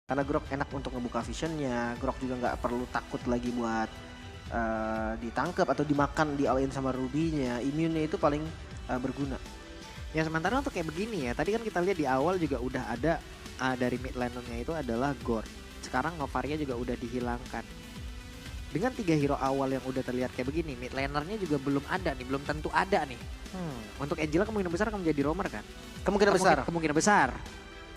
Karena Grok enak untuk ngebuka visionnya, Grok juga nggak perlu takut lagi buat ditangkap atau dimakan di all in sama Ruby-nya. Immune-nya itu paling berguna. Ya sementara untuk kayak begini ya, tadi kan kita lihat di awal juga udah ada dari mid laner-nya itu adalah Gord. Sekarang Novaria juga udah dihilangkan. Dengan 3 hero awal yang udah terlihat kayak begini, mid laner-nya juga belum ada nih, belum tentu ada nih. Untuk Angela kemungkinan besar akan menjadi roamer kan? Kemungkinan besar.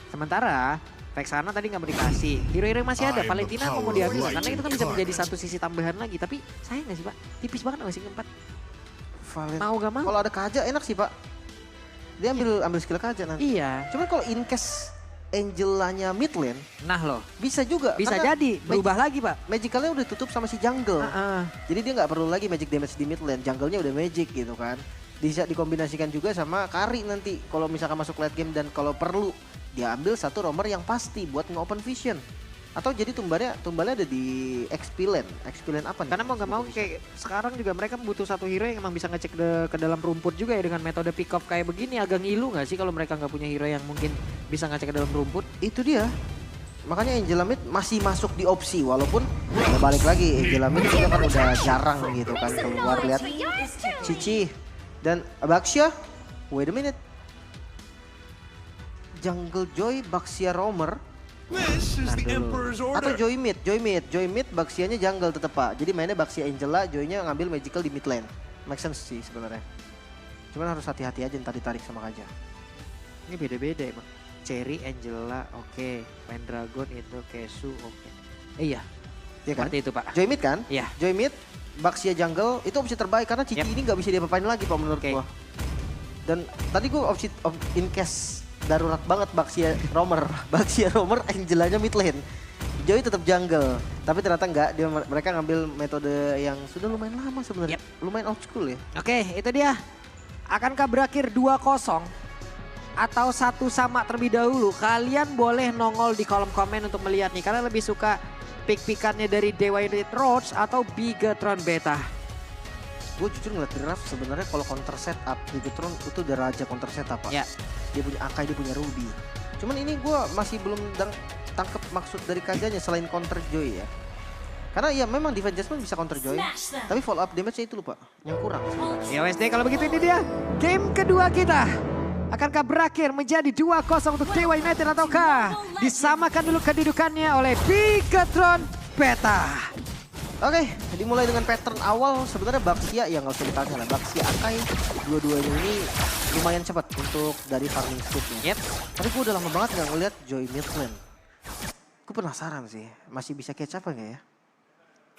Sementara Vexana tadi nggak mau dikasih. Hero-hero yang masih ada, Valentina mau diambil karena itu kan bisa menjadi satu sisi tambahan lagi. Tapi sayang nggak sih Pak? Tipis banget nggak sih keempat? Mau gak mau? Kalau ada Kaja enak sih Pak. Dia ambil skill Kaja nanti. Iya. Cuman kalau in case Angelanya mid lane, Nah loh, bisa juga. bisa jadi berubah lagi Pak. Magicalnya udah tutup sama si jungle. Jadi dia nggak perlu lagi magic damage di mid lane. Jungle-nya udah magic gitu kan. Bisa dikombinasikan juga sama Kari nanti kalau misalkan masuk late game dan kalau perlu dia ambil satu roamer yang pasti buat nge-open vision. Atau jadi tumbalnya ada di XP lane. XP lane apa nih? Karena mau gak mau kayak sekarang juga mereka butuh satu hero yang emang bisa ngecek ke dalam rumput juga ya dengan metode pick off kayak begini. Agak ngilu gak sih kalau mereka nggak punya hero yang mungkin bisa ngecek ke dalam rumput? Itu dia. Makanya Angela Mid masih masuk di opsi walaupun ya balik lagi Angela Mid juga kan udah jarang gitu kan keluar. Lihat Cici dan Baxia. Wait a minute. Jungle Joy, Baxia Roamer. Atau Joy Mid, Baxianya jungle tetep Pak. Jadi mainnya Baxia Angela, Joy-nya ngambil magical di mid lane. Make sense sih sebenarnya. Cuman harus hati-hati aja ntar ditarik sama Kaja. Ini beda-beda emang. Cherry, Angela, oke. Pendragon itu, Kesu, oke. Iya, Iya kan? seperti itu Pak. Joy Mid kan? Iya. Joy Mid, Baxia jungle itu opsi terbaik karena Cici ini nggak bisa diapa-apain lagi Pak menurut gua. Dan tadi gua opsi in case darurat banget Baxia Roamer, Angelanya mid lane. Joy tetap jungle, tapi ternyata enggak, mereka ngambil metode yang sudah lumayan lama sebenarnya. Lumayan old school ya. Oke, itu dia. Akankah berakhir 2-0 atau 1-1 terlebih dahulu? Kalian boleh nongol di kolom komen untuk melihat nih. Kalian lebih suka pick-pickannya dari Dewa United Roach atau Bigetron Beta? Gue jujur ngeliat draft sebenarnya kalau counter setup Bigetron itu udah raja counter setup Pak. Ya. Dia punya Akai, dia punya Ruby. Cuman ini gue masih belum tangkep maksud dari Kajanya selain counter Joy ya. Karena ya memang defense Jasmine bisa counter Joy, tapi follow up damage-nya itu lupa yang kurang. Ya WSD kalau begitu ini dia game kedua kita. Akankah berakhir menjadi 2-0 untuk Dewa United ataukah disamakan dulu kedudukannya oleh Bigetron Beta? Oke, dimulai dengan pattern awal sebenarnya Baxia ya nggak usah ditanya lah. Baxia Akai dua-duanya ini lumayan cepat untuk dari farming speednya. Tapi gue udah lama banget nggak ngeliat Joy mid lane. Gue penasaran sih, masih bisa catch up nggak ya?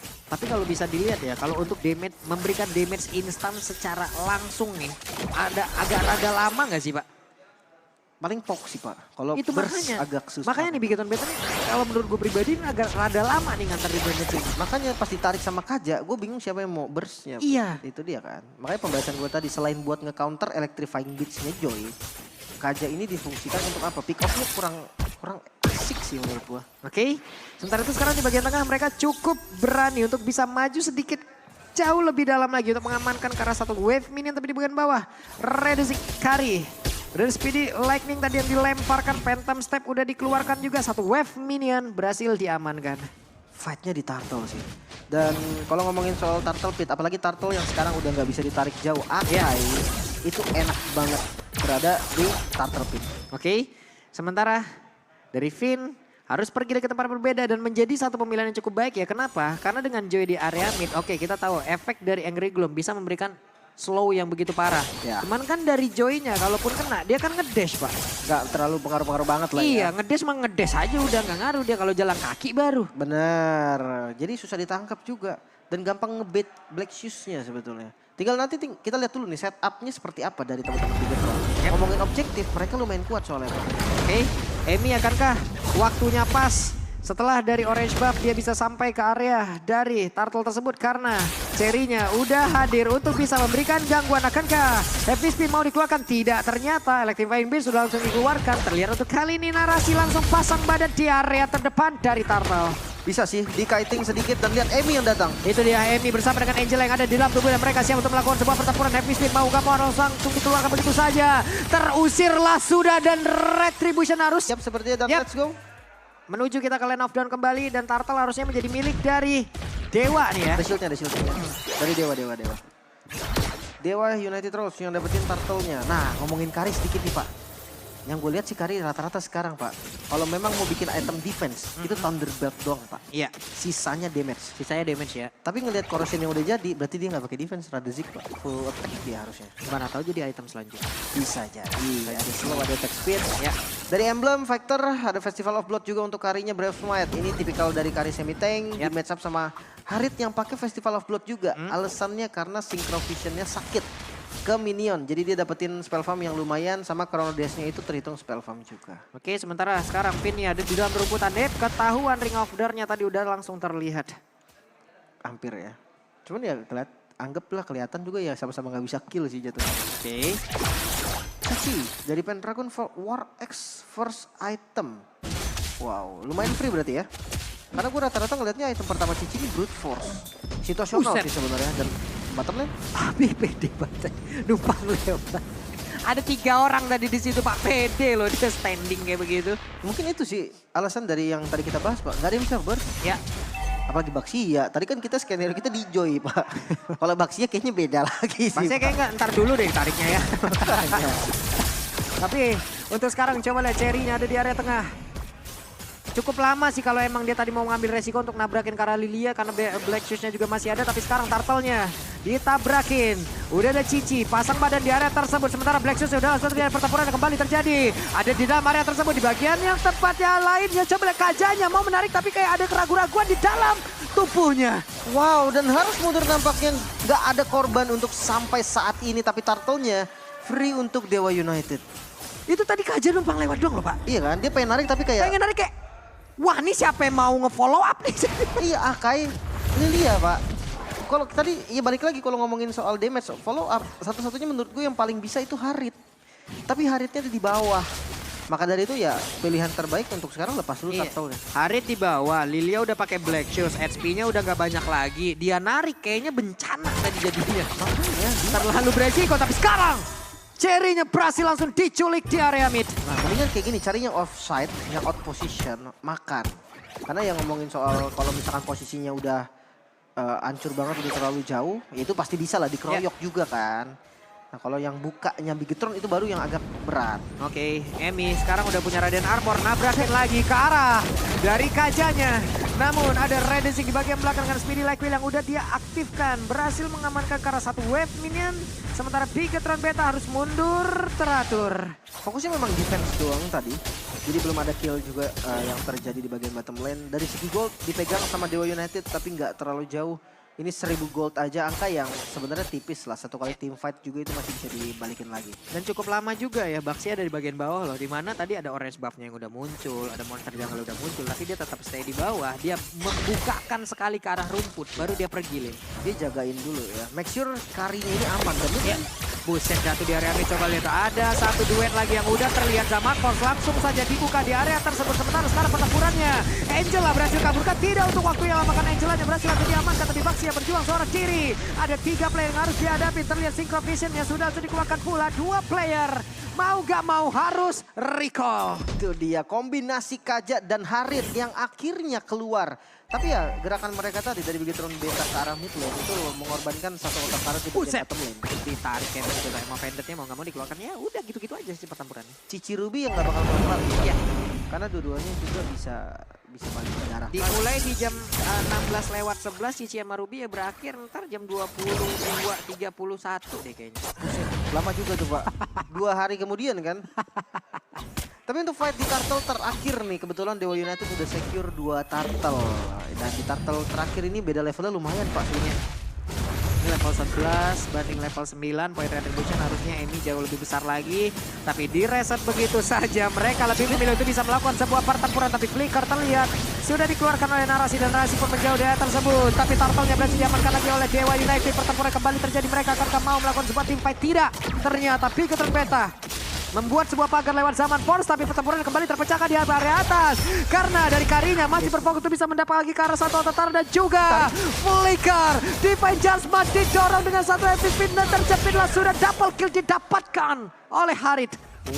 Tapi kalau bisa dilihat ya, kalau untuk damage memberikan damage instan secara langsung nih, agak rada lama nggak sih Pak? Paling pok sih Pak, kalau Itu burst makanya, agak susah. makanya nih Bigetron Beta nih, kalau menurut gue pribadi ini agak rada lama nih ngantar di damage ini. Makanya pas ditarik sama Kaja, gue bingung siapa yang mau burstnya. Iya. Itu dia kan. Makanya pembahasan gue tadi selain buat nge-counter electrifying beats-nya Joy, Kaja ini difungsikan untuk apa? Pick off-nya kurang asik sih menurut gue. Oke, sementara itu sekarang di bagian tengah mereka cukup berani untuk bisa maju sedikit jauh lebih dalam lagi untuk mengamankan ke arah satu wave minion tapi di bagian bawah. Reducing Kari. Dan Speedy Lightning tadi yang dilemparkan, Phantom Step udah dikeluarkan juga. Satu wave minion berhasil diamankan. Fight-nya di Turtle sih. Dan kalau ngomongin soal Turtle Pit, apalagi Turtle yang sekarang udah nggak bisa ditarik jauh. Akai itu enak banget berada di Turtle Pit. Oke, sementara dari Finn harus pergi ke tempat berbeda dan menjadi satu pemilihan yang cukup baik ya. Kenapa? Karena dengan Joy di area mid, oke kita tahu efek dari Angry Gloom bisa memberikan slow yang begitu parah. Ya. Cuman kan dari Joy-nya kalaupun kena dia kan ngedash Pak. Gak terlalu pengaruh-pengaruh banget lah ya. Iya ngedash mah ngedash aja udah gak ngaruh dia kalau jalan kaki baru. Bener, jadi susah ditangkap juga. Dan gampang ngebait Black Shoes-nya sebetulnya. Tinggal nanti kita lihat dulu nih setup-nya seperti apa dari teman-teman Bigetron. Ngomongin objektif, mereka lumayan kuat soalnya. Oke, Emi akankah waktunya pas? Setelah dari orange buff dia bisa sampai ke area dari turtle tersebut karena Cherry-nya udah hadir untuk bisa memberikan gangguan. Akankah Heavy Spin mau dikeluarkan? Tidak, ternyata Electrifying Beam sudah langsung dikeluarkan. Terlihat untuk kali ini narasi langsung pasang badan di area terdepan dari turtle. Bisa sih di-kiting sedikit dan lihat Emi yang datang. Itu dia Emi bersama dengan Angela yang ada di dalam tubuh dan mereka siap untuk melakukan sebuah pertempuran. Heavy Spin mau gak mau langsung dikeluarkan begitu saja. Terusirlah sudah dan Retribution harus. Siap sepertinya dan let's go. menuju kita ke Land of Dawn kembali dan Turtle harusnya menjadi milik dari Dewa nih ya. Ada shieldnya. Dari Dewa. Dewa United Rolls yang dapetin turtle-nya. Nah, ngomongin Kari sedikit nih, Pak. Yang gue lihat si Kari rata-rata sekarang, Pak. Kalau memang mau bikin item defense, itu Thunderbelt doang, Pak. Iya. Sisanya damage. Sisanya damage ya. Tapi ngelihat corrosion yang udah jadi, berarti dia nggak pakai defense. Radazik, Pak. Full attack dia harusnya. Mana tahu jadi item selanjutnya. Bisa jadi. Ada slow, ada attack speed. Ya. Dari emblem Factor, ada Festival of Blood juga untuk Karinya Brave Smite. Ini tipikal dari Kari semi-tank, di match up sama Harit yang pakai Festival of Blood juga. Alasannya karena Synchro Vision-nya sakit ke minion. Jadi dia dapetin spell farm yang lumayan, sama Chrono Dash-nya itu terhitung spell farm juga. Oke, sementara sekarang Pin nih ada di dalam rumputan. Ketahuan Ring of Dar-nya tadi udah langsung terlihat. Hampir ya. Cuman ya anggaplah kelihatan juga ya sama-sama nggak bisa kill sih jatuhnya. Oke. Cici dari Pendragon for War X first item. Wow, lumayan free berarti ya. Karena gue rata-rata ngeliatnya item pertama Cici ini brute force. Situasional Buset. sih sebenarnya. Dan bottom lane. Tapi pede banget. Numpang lewat. Ada 3 orang tadi di situ Pak, pede loh dia standing kayak begitu. Mungkin itu sih alasan dari yang tadi kita bahas, Pak. Gak ada yang bisa burst. Ya. Apalagi Baxia. Tadi kan kita skenario kita di Joy, Pak. Kalau Baxia kayaknya beda lagi sih. Pasti kayak nggak ntar dulu deh tariknya ya. Tapi untuk sekarang coba lihat Cherry-nya ada di area tengah. Cukup lama sih kalau emang dia tadi mau ngambil resiko untuk nabrakin Kara Lilia karena Black Shoes-nya juga masih ada. Tapi sekarang Turtle-nya ditabrakin. Udah ada Cici, pasang badan di area tersebut. Sementara Black Shoes udah langsung terjadi pertempuran yang kembali terjadi. Ada di dalam area tersebut di bagian yang tepatnya lainnya. Coba lihat Kajanya mau menarik tapi kayak ada keraguan-raguan di dalam tubuhnya. Wow, dan harus mundur nampaknya nggak ada korban untuk sampai saat ini. Tapi Turtle-nya free untuk Dewa United. Itu tadi Kaja numpang lewat doang loh Pak. Iya kan, dia pengen narik tapi kayak... Pengen narik kayak, wah ini siapa yang mau nge-follow up nih? Iya, Akai, Lilia, Pak. Kalau tadi, ya balik lagi kalau ngomongin soal damage, follow up. Satu-satunya menurut gue yang paling bisa itu Harit. Tapi Haritnya ada di bawah. Maka dari itu ya pilihan terbaik untuk sekarang lepas dulu Turtle-nya. Harit di bawah, Lilia udah pakai Black Shoes, HP-nya udah gak banyak lagi. Dia narik kayaknya bencana tadi jadinya. Makanya, Terlalu beresiko tapi sekarang Cherry-nya berhasil langsung diculik di area mid. nah mendingan kayak gini, carinya offside, yang out position, makan. Karena yang ngomongin soal kalau misalkan posisinya udah hancur banget, udah terlalu jauh, ya itu pasti bisa lah dikeroyok juga kan. Nah kalau yang bukanya Bigetron itu baru yang agak berat. Oke, Emi sekarang udah punya Raden Armor, nabrakin lagi ke arah dari Kajanya. Namun ada Redensing di bagian belakang dengan Speedy Like Will yang udah dia aktifkan. Berhasil mengamankan ke arah satu wave minion. Sementara Bigetron Beta harus mundur teratur. Fokusnya memang defense doang tadi. Jadi belum ada kill juga yang terjadi di bagian bottom lane. Dari segi gold dipegang sama Dewa United tapi nggak terlalu jauh. Ini 1000 gold aja, angka yang sebenarnya tipis lah. Satu kali team fight juga itu masih bisa dibalikin lagi. Dan cukup lama juga ya, Baxia ada di bagian bawah loh. Dimana tadi ada orange buff-nya yang udah muncul, ada monster jungle udah muncul. Tapi dia tetap stay di bawah, dia membukakan sekali ke arah rumput, baru dia pergi lane. Dia jagain dulu ya. Make sure Karinya ini aman. Dan Ya. Buset, jatuh di area mid, coba lihat. Ada satu duet lagi yang udah terlihat sama Kors. Langsung saja dibuka di area tersebut. Sementara sekarang pertempurannya. Angela berhasil kaburkan, tidak untuk waktu yang lama. Karena Angela berhasil langsung diamankan. Tapi Baxia berjuang seorang diri. Ada 3 player yang harus dihadapi. Terlihat Synchro Vision-nya sudah dikeluarkan pula. 2 player. Mau gak mau harus recall. itu dia kombinasi Kaja dan Harit yang akhirnya keluar. Tapi ya gerakan mereka tadi dari Bigetron Beta ke arah mid lane itu mengorbankan satu otak karet di bagian bottom lane. Ditarik kayak begitu lah. Emang Vendetnya mau gak mau dikeluarkan. Ya udah gitu-gitu aja sih pertempurannya. Cici Ruby yang gak bakal keluar. Iya. Karena dua-duanya juga bisa balik ke darah. Dimulai di jam 16 lewat 11 Cici sama Ruby ya berakhir ntar jam 22.31 deh kayaknya. Lama juga tuh Pak. 2 hari kemudian kan. Tapi untuk fight di turtle terakhir nih, kebetulan Dewa United udah secure 2 turtle. Dan di turtle terakhir ini beda levelnya lumayan Pak sebenarnya. Ini level 11 banding level 9, point retribution harusnya Emi jauh lebih besar lagi. Tapi di reset begitu saja, mereka lebih memilih untuk bisa melakukan sebuah pertempuran. Tapi Flicker terlihat sudah dikeluarkan oleh narasi dan narasi pun menjauh dari tersebut. Tapi turtle-nya berhasil diamankan lagi oleh Dewa United. Pertempuran kembali terjadi, mereka akan mau melakukan sebuah team fight. Tidak, ternyata Bigetron Beta membuat sebuah pagar lewat zaman Force, tapi pertempuran kembali terpecahkan di area atas. Karena dari Karinya masih berfokus untuk bisa mendapat lagi ke arah satu otot dan juga Flicker. Divine Judgment didorong dengan satu epic spin dan terjepitlah sudah double kill didapatkan oleh Harit.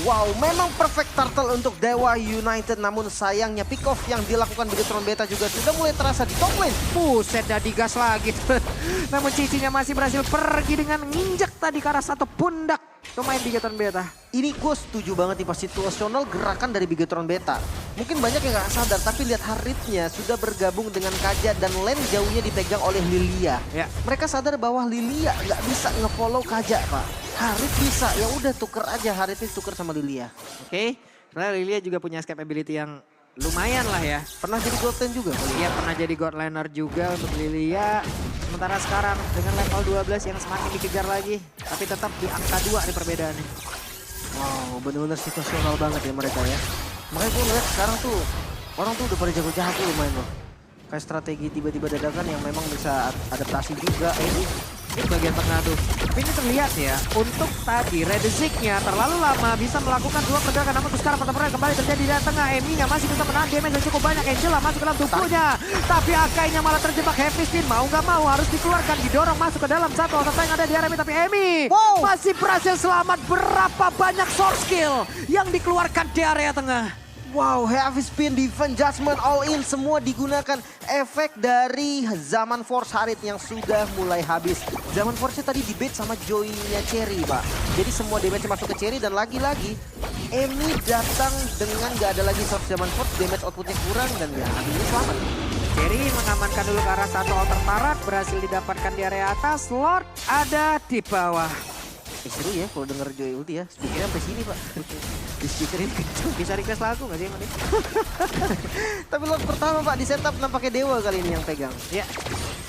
Wow, memang perfect turtle untuk Dewa United. Namun sayangnya pick off yang dilakukan Bigetron Beta juga sudah mulai terasa di top lane. Buset, dah digas lagi. Namun Cici-nya masih berhasil pergi dengan nginjek tadi ke arah satu pundak pemain Bigetron Beta. Ini gue setuju banget nih pas situasional gerakan dari Bigetron Beta. Mungkin banyak yang gak sadar, tapi lihat Haritnya sudah bergabung dengan Kaja dan lane jauhnya dipegang oleh Lilia. Ya. Mereka sadar bahwa Lilia nggak bisa nge-follow Kaja, Pak. Harit bisa, ya udah tuker aja, Haritnya tuker sama Lilia. Oke, karena Lilia juga punya escape ability yang lumayan lah ya. Pernah jadi gold lane juga. Iya, pernah jadi god laner juga untuk Lilia. Sementara sekarang dengan level 12 yang semakin dikejar lagi, tapi tetap di angka 2 nih perbedaannya. Wow, bener-bener situasional banget ya mereka ya. Makanya gue ngeliat sekarang tuh, orang tuh udah pada jago-jago lumayan loh. Kayak strategi tiba-tiba dadakan yang memang bisa adaptasi juga. Ini bagian tengah tuh. Tapi ini terlihat ya, untuk tadi Red Zigg-nya terlalu lama bisa melakukan 2 pergerakan. Namun sekarang pertempuran kembali terjadi di tengah. Emi-nya masih bisa menahan damage yang cukup banyak. Angela masuk ke dalam tubuhnya. Tapi Akai-nya malah terjebak. Heavy Spin mau nggak mau harus dikeluarkan. Didorong masuk ke dalam satu otot yang ada di area Emi. Tapi Emi masih berhasil selamat. Berapa banyak source skill yang dikeluarkan di area tengah. Wow, heavy spin, defense, judgment, all in. Semua digunakan efek dari Zaman Force Harit yang sudah mulai habis. Zaman Force-nya tadi debate sama Joy-nya Cherry, Pak. Jadi semua damage masuk ke Cherry dan lagi-lagi Emi datang dengan gak ada lagi source Zaman Force. Damage outputnya kurang dan ya akhirnya selamat. Cherry mengamankan dulu ke arah satu outer turret. Berhasil didapatkan di area atas. Lord ada di bawah. Seru ya kalau denger Joy ulti ya. Speakernya sampai sini, Pak. Di speakerin kenceng. Bisa request lagu gak sih emang nih? Tapi lot pertama, Pak, di setup nampaknya Dewa kali ini yang pegang. Ya,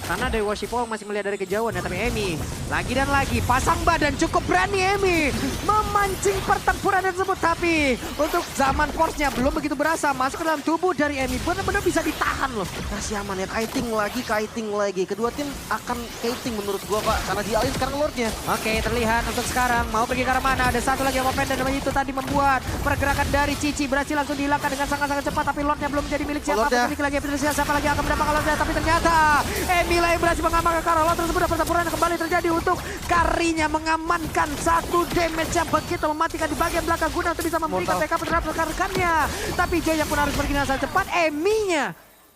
karena dari Worshipol masih melihat dari kejauhan ya, tapi Emi lagi dan lagi pasang badan cukup berani Emi memancing pertempuran tersebut, tapi untuk Zaman Force-nya belum begitu berasa masuk ke dalam tubuh dari Emi, benar-benar bisa ditahan loh. Masih aman ya, kiting lagi. Kedua tim akan kiting menurut gua, Pak, karena dialih sekarang Lordnya. Oke, terlihat untuk sekarang mau pergi ke arah mana, ada satu lagi yang open dan itu tadi membuat pergerakan dari Cici berhasil langsung dihilangkan dengan sangat-sangat cepat, tapi Lordnya belum menjadi milik siapa, milik lagi siapa lagi yang akan mendapatkan Lordnya, tapi ternyata Emi yang berhasil mengamankan Karol tersebut. Pertempuran kembali terjadi untuk Karinya mengamankan satu damage yang begitu mematikan di bagian belakang guna untuk bisa memberikan backup terhadap rekan-rekannya. Tapi Jay yang pun harus pergi dengan sangat cepat. Emi-nya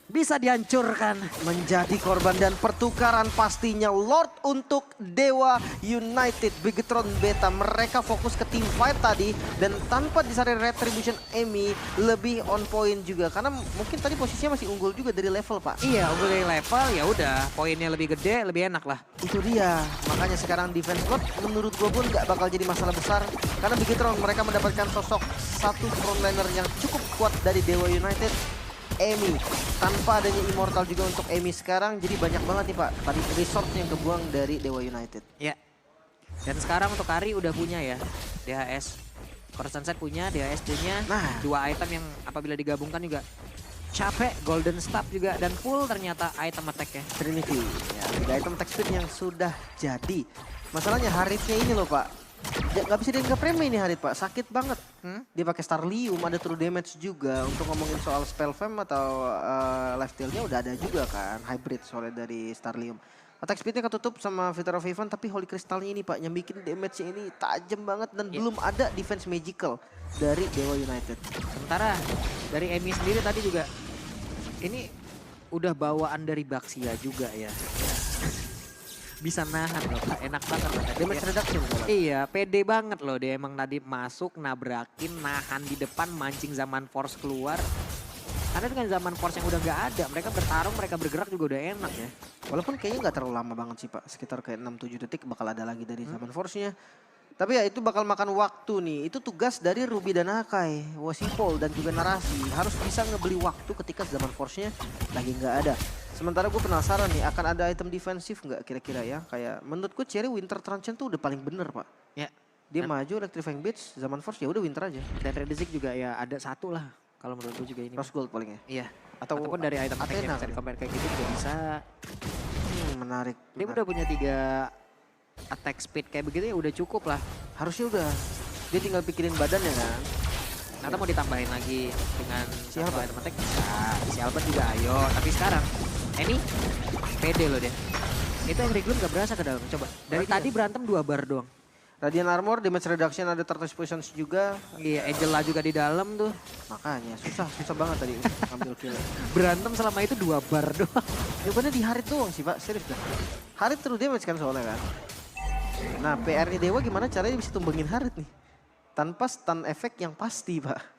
bisa dihancurkan. Menjadi korban dan pertukaran pastinya Lord untuk Dewa United. Bigetron Beta mereka fokus ke team fight tadi dan tanpa disaring retribution Emi lebih on point juga karena mungkin tadi posisinya masih unggul juga dari level, Pak. Iya, unggul dari level ya udah poinnya lebih gede, lebih enak lah. Itu dia. Makanya sekarang defense Lord menurut gue pun nggak bakal jadi masalah besar karena Bigetron mereka mendapatkan sosok satu frontliner yang cukup kuat dari Dewa United. Emi, tanpa adanya Immortal juga untuk Emi sekarang, jadi banyak banget nih, Pak, tadi resource yang kebuang dari Dewa United. Ya, dan sekarang untuk Kari udah punya ya, DHS. Core Sunset punya, DHS-nya, dua item yang apabila digabungkan juga capek, Golden Staff juga, dan full ternyata item attack-nya. Trinity, ya, 3 item attack speed yang sudah jadi. Masalahnya Haritnya ini loh, Pak. Gak bisa dianggap remeh ini Harit, Pak. Sakit banget. Dia pakai Starlium, ada true damage juga. Untuk ngomongin soal spell fam atau lifesteal-nya udah ada juga kan. Hybrid soalnya dari Starlium. Attack speed-nya ketutup sama Fitter of Heaven, tapi Holy Crystal-nya ini, Pak, yang bikin damage-nya ini tajam banget dan belum ada defense magical dari Dewa United. Sementara dari Emi sendiri tadi juga ini udah bawaan dari Baxia juga ya. Bisa nahan loh, Pak. Enak banget loh. Damage reduction. Iya, pede banget loh dia emang tadi masuk, nabrakin, nahan di depan, mancing Zaman Force keluar. Karena dengan Zaman Force yang udah nggak ada, mereka bertarung, mereka bergerak juga udah enak ya. Walaupun kayaknya nggak terlalu lama banget sih, Pak. Sekitar kayak 6-7 detik bakal ada lagi dari Zaman Force-nya. Tapi ya itu bakal makan waktu nih. Itu tugas dari Ruby dan Akai, Wasipol dan juga Narasi. Harus bisa ngebeli waktu ketika Zaman Force-nya lagi nggak ada. Sementara gue penasaran nih, akan ada item defensif nggak kira-kira ya? Kayak menurutku Cherry Winter Transcend tuh udah paling bener, Pak. Ya. Dia maju Electrifying Beats, Zaman Force ya udah Winter aja. Dan Red Zigg juga ya ada satu lah. Kalau menurut gue juga ini. Rose Gold paling ya? Iya. Ataupun dari item attack yang Athena bisa di-compare kayak gitu juga bisa. Menarik. Dia udah punya 3 attack speed kayak begitu ya udah cukup lah. Harusnya udah. Dia tinggal pikirin badannya kan. Nanti mau ditambahin lagi dengan Si Albert. item attack bisa. Si Albert juga ayo. Tapi sekarang Emi pede loh dia. Itu Angry Gloom gak berasa ke dalam. Coba. Dari tadi berantem 2 bar doang. Radiant Armor, damage reduction ada Turtle Potions juga. Iya, Angela juga di dalam tuh. Makanya susah banget tadi untuk ngambil kill. Berantem selama itu 2 bar doang. Jawabannya di Harit doang sih Pak, serius dah. Harit terus damage kan soalnya kan. Nah PR-nya Dewa gimana caranya bisa tumbangin Harit nih. Tanpa stun efek yang pasti Pak.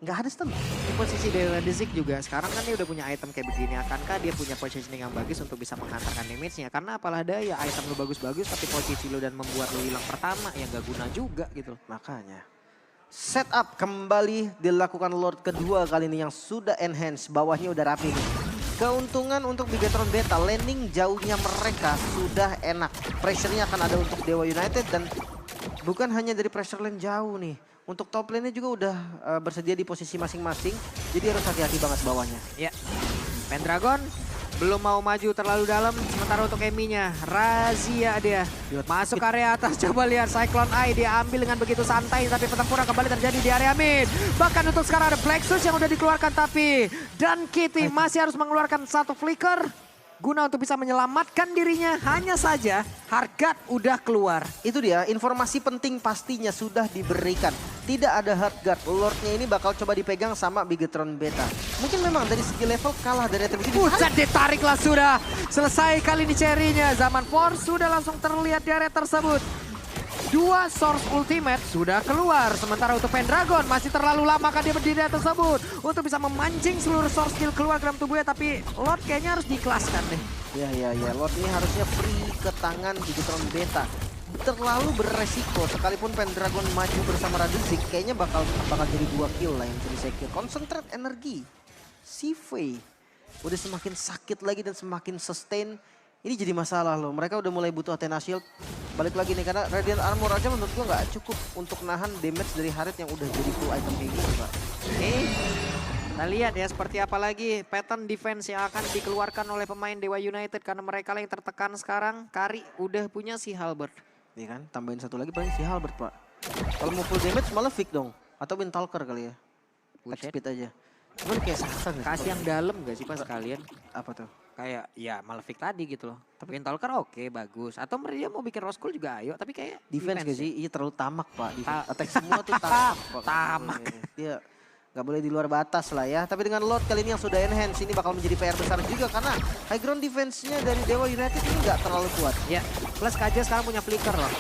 Nggak ada stun. Di posisi Dewa Zik juga sekarang kan dia udah punya item kayak begini. Akankah dia punya positioning yang bagus untuk bisa menghantarkan damage-nya? Karena apalah daya item lu bagus-bagus tapi posisi lu dan membuat lu hilang pertama yang gak guna juga gitu. Makanya. Setup kembali dilakukan Lord kedua kali ini yang sudah enhance. Bawahnya udah rapi nih. Keuntungan untuk Bigetron Beta, landing jauhnya mereka sudah enak. Pressure-nya akan ada untuk Dewa United dan bukan hanya dari pressure lane jauh nih. Untuk top lane-nya juga udah bersedia di posisi masing-masing. Jadi harus hati-hati banget bawahnya. Ya, Pendragon belum mau maju terlalu dalam. Sementara untuk Emi-nya, razia dia. Masuk area atas, coba lihat Cyclone Eye. Dia ambil dengan begitu santai, tapi pertempuran kembali terjadi di area mid. Bahkan untuk sekarang ada Plexus yang udah dikeluarkan, tapi Dan Kitty masih harus mengeluarkan satu flicker. Guna untuk bisa menyelamatkan dirinya, hanya saja Harkat udah keluar. Itu dia, informasi penting pastinya sudah diberikan. Tidak ada hard guard, Lordnya ini bakal coba dipegang sama Bigetron Beta. Mungkin memang dari segi level kalah dari Atribut ini. Buset, ditariklah sudah. Selesai kali ini Cherry-nya. Zaman Force sudah langsung terlihat di area tersebut. 2 Source Ultimate sudah keluar. Sementara untuk Pendragon masih terlalu lama kan dia berdiri tersebut. Untuk bisa memancing seluruh Source Skill keluar dalam tubuhnya. Tapi Lord kayaknya harus diikhlaskan deh. Ya. Lord ini harusnya free ke tangan Bigetron Beta. Terlalu beresiko. Sekalipun Pendragon maju bersama Raduzik, kayaknya bakal jadi 2 kill lah yang jadi secure. Concentrate energi. CV udah semakin sakit lagi dan semakin sustain. Ini jadi masalah loh. Mereka udah mulai butuh Athena Shield. Balik lagi nih karena Radiant Armor aja menurut gua nggak cukup untuk nahan damage dari Harit yang udah jadi full item kayak gitu Pak. Oke. Kita lihat ya seperti apa lagi pattern defense yang akan dikeluarkan oleh pemain Dewa United. Karena mereka yang tertekan sekarang. Kari udah punya si Halberd. Iya kan, tambahin satu lagi paling si Halberd Pak. Kalau mau full damage malah Vic dong. Atau Windtalker kali ya. Attack speed aja. Cuman kayak saksan ya. Kasih yang dalam gak sih Pak sekalian? Apa tuh? Kayak ya Malefic tadi gitu loh. Tapi Windtalker oke bagus. Atau dia mau bikin Roscoe juga ayo. Tapi kayak Defense gak ya. sih? Iya terlalu tamak Pak. Attack semua tuh tamak Pak. Tamak. Dia nggak boleh di luar batas lah ya. Tapi dengan Lord kali ini yang sudah enhance ini bakal menjadi PR besar juga. Karena high ground defense-nya dari Dewa United ini nggak terlalu kuat. Ya, plus KJ sekarang punya flicker loh.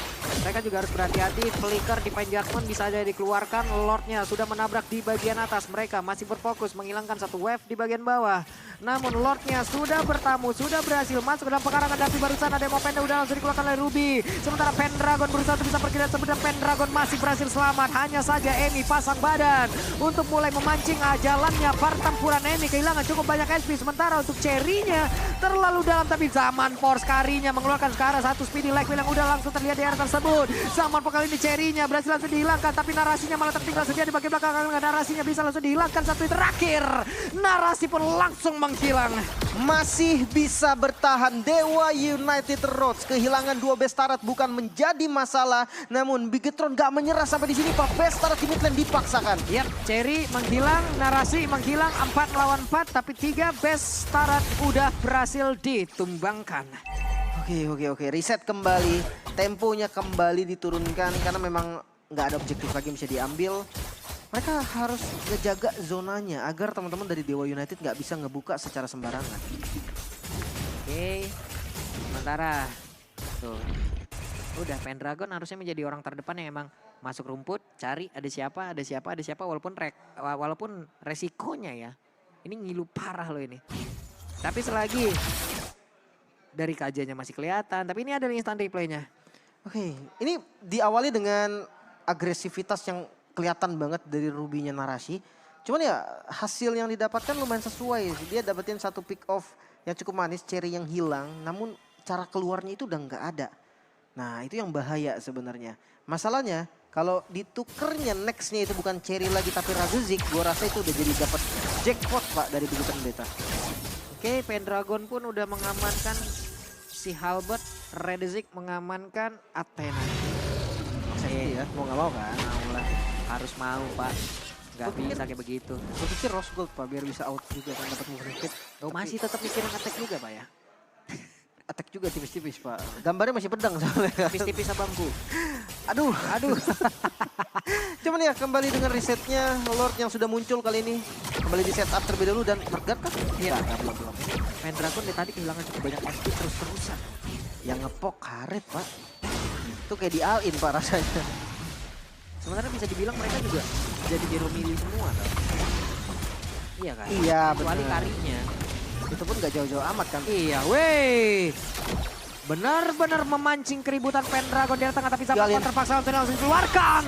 Mereka juga harus berhati-hati. Flicker di Judgment bisa aja dikeluarkan. Lordnya sudah menabrak di bagian atas. Mereka masih berfokus menghilangkan satu wave di bagian bawah. Namun Lordnya sudah bertamu, sudah berhasil masuk ke dalam pekarangan. Tapi barusan ada Emo Panda udah langsung dikeluarkan oleh Ruby. Sementara Pendragon berusaha untuk bisa pergi dan sebenarnya Pendragon masih berhasil selamat. Hanya saja Emi pasang badan untuk mulai memancing jalannya pertempuran. Emi kehilangan cukup banyak SP. Sementara untuk Cherry-nya terlalu dalam. Tapi Zaman Force Karinya mengeluarkan ke arah satu speedy leg yang udah langsung terlihat di area tersebut. Zaman Force kali ini Cherry-nya berhasil langsung dihilangkan. Tapi narasinya malah tertinggal saja di bagian belakang. Narasinya bisa langsung dihilangkan satu terakhir. Narasi pun langsung menghilang. Masih bisa bertahan Dewa United Roads. Kehilangan 2 Bestarat bukan menjadi masalah. Namun Bigetron gak menyerah sampai di sini Pak. Bestarat di mid lane dipaksakan. Yap, Cherry menghilang, narasi menghilang 4 lawan 4. Tapi 3 Bestarat udah berhasil ditumbangkan. Oke. Reset kembali. Temponya kembali diturunkan karena memang nggak ada objektif lagi yang bisa diambil. Mereka harus ngejaga zonanya agar teman-teman dari Dewa United nggak bisa ngebuka secara sembarangan. Oke, sementara tuh udah Pendragon harusnya menjadi orang terdepan yang emang masuk rumput, cari ada siapa walaupun resikonya ya. Ini ngilu parah loh ini. Tapi selagi dari KJ-nya masih kelihatan, tapi ini ada instant replaynya. Oke, ini diawali dengan agresivitas yang kelihatan banget dari Ruby-nya narasi. Cuman ya hasil yang didapatkan lumayan sesuai. Dia dapetin satu pick off yang cukup manis, Cherry yang hilang. Namun cara keluarnya itu udah nggak ada. Nah itu yang bahaya sebenarnya. Masalahnya kalau ditukernya nextnya itu bukan Cherry lagi tapi Raduzik. Gue rasa itu udah jadi dapat jackpot Pak dari Bigetron Beta. Oke, Pendragon pun udah mengamankan si Halberd. Raduzik mengamankan Athena. Oke ya, mau nggak mau kan? Mau lah. Harus mau Pak, nggak bisa kayak begitu. Gue pikir Rose Gold Pak biar bisa out juga kan dapat move hit. Oh masih tetap mikirin attack juga Pak ya? Attack juga tipis-tipis Pak. Gambarnya masih pedang soalnya. Tipis-tipis abangku. Aduh. Aduh. Cuman ya kembali dengan resetnya Lord yang sudah muncul kali ini. Kembali di setup terlebih dahulu dan Mergat kan? Iya. Belum. Pendragon dari tadi kehilangan cukup banyak SP terus-terusan. Yang ngepok karet Pak. Itu kayak di all in Pak rasanya. Sebenarnya bisa dibilang mereka juga jadi hero milih semua kan? Iya kan? Iya, Kecuali benar. Karinya. Itu pun gak jauh-jauh amat kan. Iya, weh. Benar-benar memancing keributan Pendragon di tengah, tapi sama Galin. terpaksa untuk langsung dikeluarkan.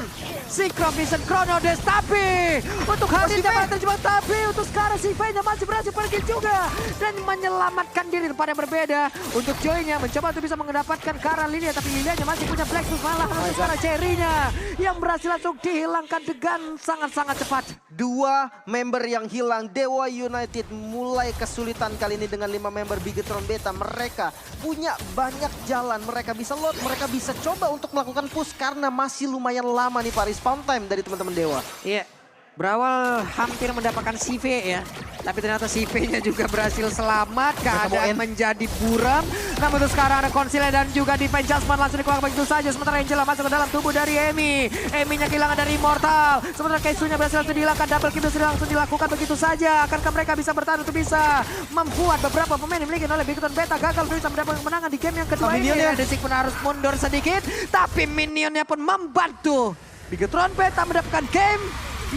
Synchro Vision Chrono Des, tapi untuk hadirnya malah terjebak, tapi untuk sekarang si V-nya masih berhasil pergi juga dan menyelamatkan diri pada berbeda. Untuk Joy-nya mencoba untuk bisa mendapatkan ke arah Lilia, tapi Lilia-nya masih punya Black Tooth, malah untuk sekarang Cherry-nya yang berhasil langsung dihilangkan dengan sangat-sangat cepat. Dua member yang hilang, Dewa United mulai kesulitan kali ini dengan 5 member Bigetron Beta. Mereka punya banyak jalan, mereka bisa load, mereka bisa coba untuk melakukan push karena masih lumayan lama nih Pak respawn time dari teman-teman Dewa. Iya, berawal hampir mendapatkan CV ya. Tapi ternyata CV-nya juga berhasil selamat, keadaan menjadi buram. Namun untuk sekarang ada Concealer dan juga Divine Judgment langsung dikeluarkan begitu saja. Sementara Angela masuk ke dalam tubuh dari Emi. Emi-nya kehilangan dari Immortal. Sementara Keisunya berhasil langsung dihilangkan, double kill sudah langsung dilakukan begitu saja. Akankah mereka bisa bertahan untuk bisa membuat beberapa pemain dimiliki oleh Bigetron Beta gagal untuk bisa mendapatkan kemenangan di game yang kedua ini. Desik pun harus mundur sedikit, tapi minionnya pun membantu Bigetron Beta mendapatkan game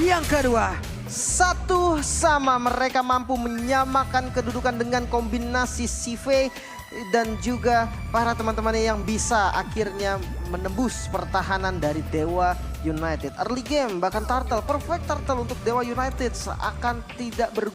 yang kedua. 1-1 mereka mampu menyamakan kedudukan dengan kombinasi CV dan juga para teman-temannya yang bisa akhirnya menembus pertahanan dari Dewa United. Early game bahkan Turtle, perfect Turtle untuk Dewa United seakan tidak